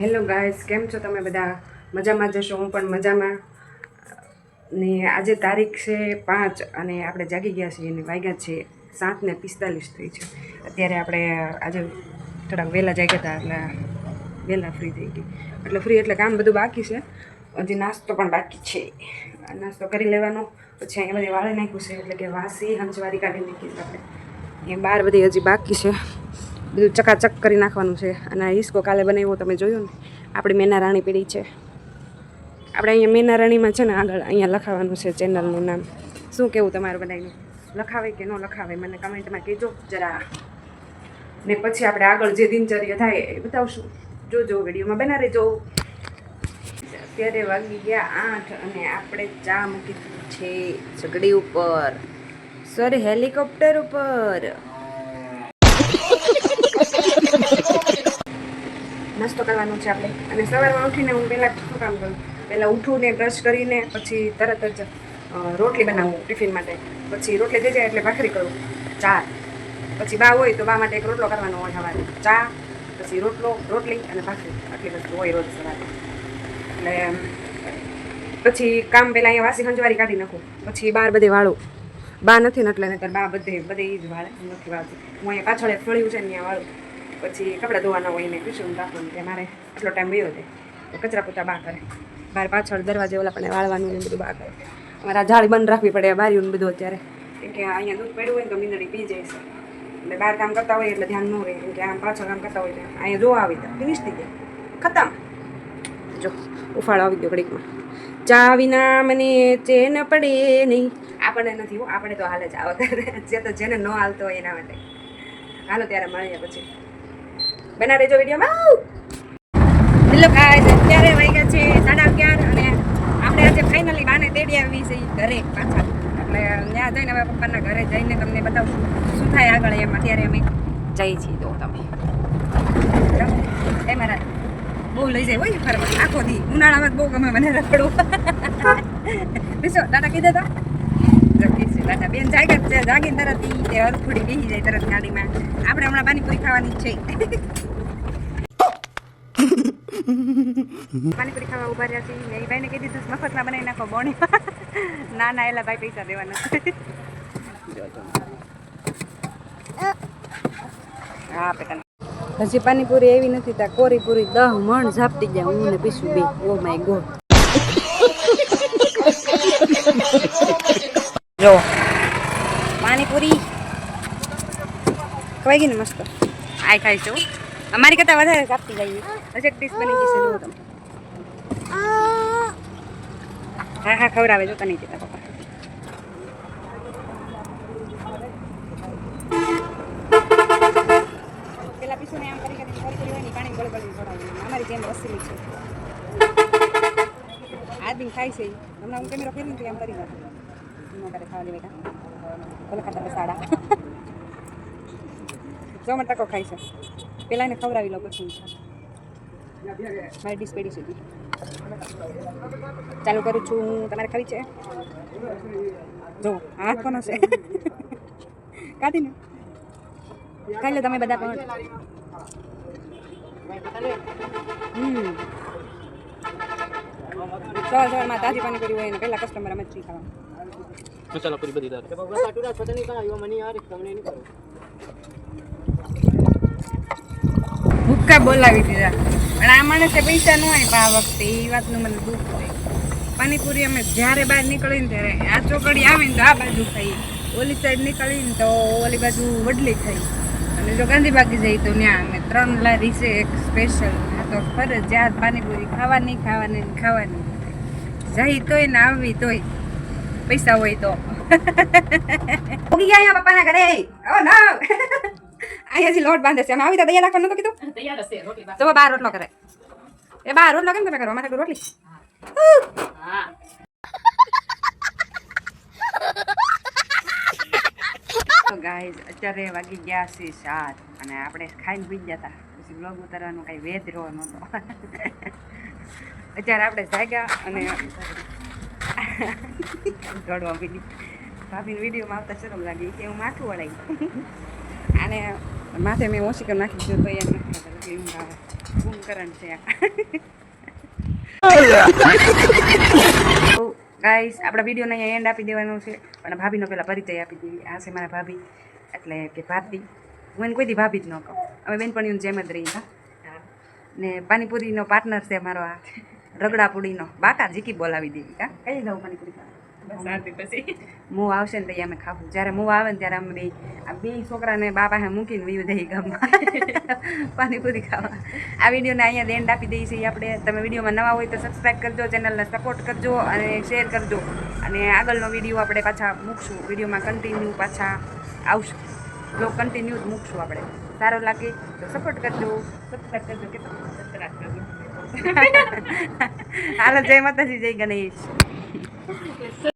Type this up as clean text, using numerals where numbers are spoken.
Hello guys, કેમ છો તમે બધા? મજામાં જશો? હું પણ મજામાં. ને આજે તારીખ છે 5 અને આપણે જાગી ગયા છીએ અને વાગ્યા છે 7:45 થઈ છે. અત્યારે આપણે આજે થોડાક વહેલા જાગ્યા હતા એટલે વહેલા ફ્રી થઈ ગઈ. એટલે ફ્રી એટલે કામ બધું બાકી છે, હજી નાસ્તો પણ બાકી છે. નાસ્તો કરી લેવાનો, પછી અહીંયા બધી વાળી નાખ્યું છે એટલે કે વાસી હંજવારી કાઢી નાખી છે આપણે. અહીંયા બહાર બધી હજી બાકી છે, બધું ચકાચક કરી નાખવાનું છે. અને આ હિસકો કાલે બનાવ્યો તમે જોયું ને, આપણી મેના રાણી પીડી છે. આપણે અહીંયા મેના રાણીમાં છે ને આગળ અહીંયા લખાવાનું છે ચેનલનું નામ. શું કેવું તમારું બધાનું? લખાવે કે ન લખાવે મને કમેન્ટમાં કહેજો જરા. ને પછી આપણે આગળ જે દિનચર્યા થાય એ બતાવશું. જોજો વિડીયોમાં બના રહેજો. અત્યારે વાગી ગયા 8 અને આપણે ચા મૂકી દીધી છે સગડી ઉપર, સોરી હેલિકોપ્ટર ઉપર. નાસ્તો કરવાનો છે આપણે. અને સવારમાં ઉઠીને હું પહેલાં શું કામ કરું? પહેલાં ઉઠું ને બ્રશ કરીને પછી તરત જ રોટલી બનાવું ટિફિન માટે. પછી રોટલી થઈ જાય એટલે ભાખરી કરું 4. પછી બા હોય તો બા માટે એક રોટલો કરવાનો હોય સવારે. ચા, પછી રોટલી અને ભાખરી, આટલી વસ્તુ હોય રોજ સવારે. એટલે પછી કામ પહેલાં અહીંયા વાસી હંજવારી કાઢી નાખું, પછી બહાર બધે વાળું. બા નથી ને એટલે નહીંતર બા બધે એ જ વાળે, નથી વાળતી. હું અહીંયા પાછળ એક ફળ્યું છે ને ત્યાં વાળું. પછી કપડાં ધોવાના હોય ને પીછું રાખવાનું કે મારે આટલો ટાઈમ વયો જાય તો કચરા પોતા બા કરે. બહાર પાછળ દરવાજે ઓલા પણ વાળવાનું ને બધું બા કરે. અમારા જાળી બંધ રાખવી પડે બારીયું ને બધું અત્યારે, કેમ કે અહીંયા દૂધ પડ્યું હોય ને તો મીંદડી પી જાય છે. એટલે બહાર કામ કરતા હોય એટલે ધ્યાન ન રહે, કેમ કે આમ પાછળ કામ કરતા હોય અહીંયા જોવા આવી જાય ફિનિશ થઈ જાય, ખતમ. જો ઉફાળો આવી ગયો ઘડીકમાં. ચા વિના મને ચેન પડે નહીં. આપણે નથી હો, આપણે તો હાલે જ આવે જે તો જેને ન હાલતો હોય એના માટે. હાલો ત્યારે મળીએ પછી. બના રહેજો વિડીયોમાં. હેલો ગાઈસ, અત્યારે વાગ્યા છે 11:30 અને આપણે આજે ફાઇનલી બાને તેડી આવી છે ઘરે પાછા. એટલે ત્યાં જઈને હવે પપ્પાના ઘરે જઈને તમને બતાવશું શું થાય આગળ. એમ અત્યારે અમે જઈએ છીએ તો તમે એ મારા બહુ લઈ જાય હોય ફરવા આખો દી. ઉનાળામાં બહુ ગમે મને રખડવું. બીજો દાદા કીધા હતા દાદા બેન જાગીને તરત તે હરખુડી બેસી જાય તરત ગાડીમાં. આપણે હમણાં પાણીપુરી ખાવાની છે. પાણીપુરી ખાવા ઉભા રહ્યા છીએ. એ ભાઈને કહી દીધું મફતમાં બનાવી નાખો બોણી. ના એલા ભાઈ પૈસા દેવાના. હા પેટા હજી પાણીપુરી એવી નથી ત્યાં કોરી પૂરી 10 મણ ઝાપટી ગયા હું ને પીશું બે. Oh my God. જો પાણીપુરી ખવાઈ ગઈ ને મસ્ત. આ ખાઈ છું અમારી કરતાં વધારે કાપતી જઈએ. હજી એક ડીશ બની ગઈ છે જો તમે. હા ખવડાવે જો તને કીધા પપ્પા. પેલા પીશું ને આમ કરી હોય ને પાણી ગળગળી છોડાવું. અમારી જેમ વસેલી છે. આદમી ખાય છે હમણાં. હું કેમેરો ફેરવી આમ કરી નાખું. ન કરે ખાવાની બેટા ભલે ખાતા સાડા. જો મને ટકો ખાય છે. પેલા એને ખવડાવી લો પછી મારી ડીશ પડી છે. ચાલુ કરું છું. તમારે ખાવી છે? જો હાથ કોનો છે? કાઢી ને ખાઈ લો તમે બધા પણ. સવારમાં તાજી પાણીપુરી હોય ને પહેલાં કસ્ટમર અમે જ ફ્રી ખાવા મસાલા પૂરી બધી દાર ભૂક્કા બોલાવી દીધા. પણ આ માણસે પૈસા ન હોય આ વખતે, એ વાતનું મને દુઃખ થાય. પાણીપુરી અમે જ્યારે બહાર નીકળીને ત્યારે આ ચોકડી આવે ને તો આ બાજુ ખાઈએ, ઓલી સાઈડ નીકળીને તો ઓલી બાજુ વડલી ખાઈ, અને જો ગાંધીબાગ જઈએ તો ત્યાં અમે 3 લારી છે એક સ્પેશિયલ. તો ફરજિયાત પાણીપુરી ખાવાની જઈ તોય ને આવી તોય પૈસા હોય તો. ઉગી ગયા અહીંયા પપ્પાના ઘરે. ઓ નો અહીંયાથી લોટ બાંધે છે. અમે આવી તો તૈયાર રાખવાનું નતો કીધું? તૈયાર હશે રોટલી. તો બહાર રોટલો કરે. એ બહાર રોટલો કેમ તમે કરો? અમારે રોટલી. હા તો ગાઈઝ અત્યારે વાગી ગયા છે 7 અને આપણે ખાઈને ભૂઈ ગયા હતા. પછી બ્લોગ ઉતારવાનું કાંઈ વેદ રહ્યો નહોતો. અત્યારે આપણે જાગ્યા અને દોડવા પીધી. ભાભીને વિડીયોમાં આવતા શરમ લાગી કે હું માથું વળાવી. અને માથે મેં ઓછી કરી નાખી દીધું તો એમ નથી. એટલી ઊંઘ આવે કુંભકરણ છે તો ગાઈસ આપણા વિડીયોને અહીંયા એન્ડ આપી દેવાનો છે પણ ભાભીનો પહેલાં પરિચય આપી દેવી આ છે મારા ભાભી એટલે કે ભારતી હું એને કોઈ દી ભાભી જ ન કહું અમે બેનપણીઓની જેમ જ રહી હા ને પાણીપુરીનો પાર્ટનર છે મારો આ રગડાપુડીનો બાકા જીકી બોલાવી દેવી કા કઈ દઉં પાણીપુરી પછી મું આવશે ને ત્યાં અમે ખાવું જ્યારે મું આવે ને ત્યારે અમે આ બે છોકરાને બા પાસે મૂકીને વયું દઈ ગામમાં પાણીપુરી ખાવા આ વિડીયોને અહીંયા એન્ડ આપી દઈએ છીએ આપણે તમે વિડીયોમાં નવા હોય તો સબસ્ક્રાઈબ કરજો ચેનલને સપોર્ટ કરજો અને શેર કરજો અને આગળનો વિડીયો આપણે પાછા મૂકશું વિડીયોમાં કન્ટિન્યુ પાછા આવશે બ્લોગ કન્ટિન્યુ જ મૂકશું આપણે સારો લાગે તો સપોર્ટ કરજો સબસ્ક્રાઈબ કરજો કે સબસ્ક્રાઈબ કરજો હાલો જય માતાજી જય ગણેશ